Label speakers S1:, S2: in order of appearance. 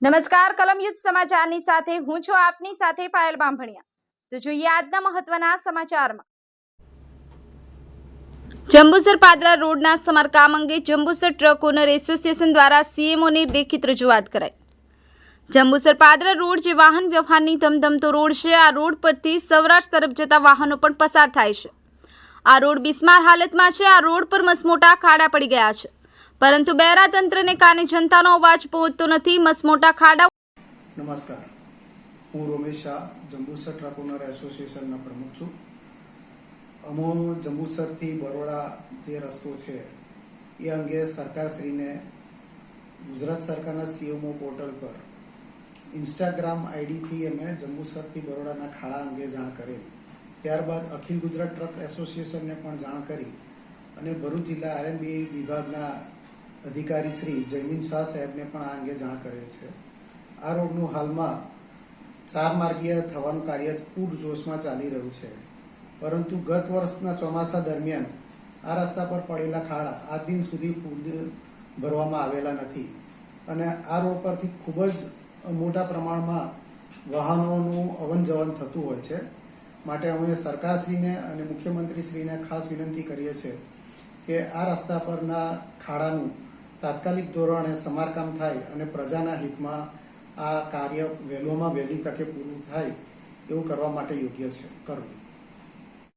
S1: નમસ્કાર કલમ યુદ્ધ સમાચારની સાથે હું છું આપની સાથે પાયલ બામભણિયા। તો જોઈએ આજના મહત્વના સમાચારમાં। જંબુસર પાદરા રોડના સમારકામ અંગે જંબુસર ટ્રક ઓનર એસોસિએશન દ્વારા સીએમઓને લેખિત રજૂઆત કરાઈ। જંબુસર પાદરા રોડ જે વાહન વ્યવહારની ધમધમતો રોડ છે। આ રોડ પરથી સૌરાષ્ટ્ર તરફ જતા વાહનો પણ પસાર થાય છે। આ રોડ બિસ્માર હાલતમાં છે। આ રોડ પર મસમોટા ખાડા પડી ગયા છે, પરંતુ બેરા તંત્રને કાને જનતાનો અવાજ પહોંચતો નથી। મસમોટા ખાડા।
S2: નમસ્કાર, હું રોમેશ શાહ, જંબુસર ટ્રક ઓનર એસોસિએશનના પ્રમુખ છું। અમો જંબુસરથી બરોડા જે રસ્તો છે એ અંગે સરકારશ્રીને ગુજરાત સરકારના સીએમઓ પોર્ટલ પર ઇન્સ્ટાગ્રામ આઈડીથી અમે જંબુસરથી બરોડાના ખાડા અંગે જાણ કરેલ। ત્યારબાદ અખિલ ગુજરાત ટ્રક એસોસિએશનને પણ જાણ કરી અને ભરૂચ જિલ્લા આરએનબી વિભાગના અધિકારી શ્રી જયમીન શાહ સાહેબને પણ આ અંગે જાણ કરેલ છે। આ રોડનું હાલમાં 4 માર્ગીય થવાનું કાર્ય પૂરજોશમાં ચાલી રહ્યું છે, પરંતુ ગત વર્ષના ચોમાસા દરમિયાન આ રસ્તા પર પડેલા ખાડા આજ દિન સુધી ભરવામાં આવેલા નથી અને આ રોડ પરથી ખૂબ જ મોટા પ્રમાણમાં વાહનોનું અવન જવન થતું હોય છે। માટે અમે સરકારશ્રીને અને મુખ્યમંત્રીશ્રીને ખાસ વિનંતી કરીએ છીએ કે આ રસ્તા પરના ખાડાનું તાત્કાલિક ધોરણે સમારકામ થાય અને પ્રજાના હિતમાં આ કાર્ય વહેલી તકે પૂરું થાય એવું કરવા માટે યોગ્ય છે કરવું।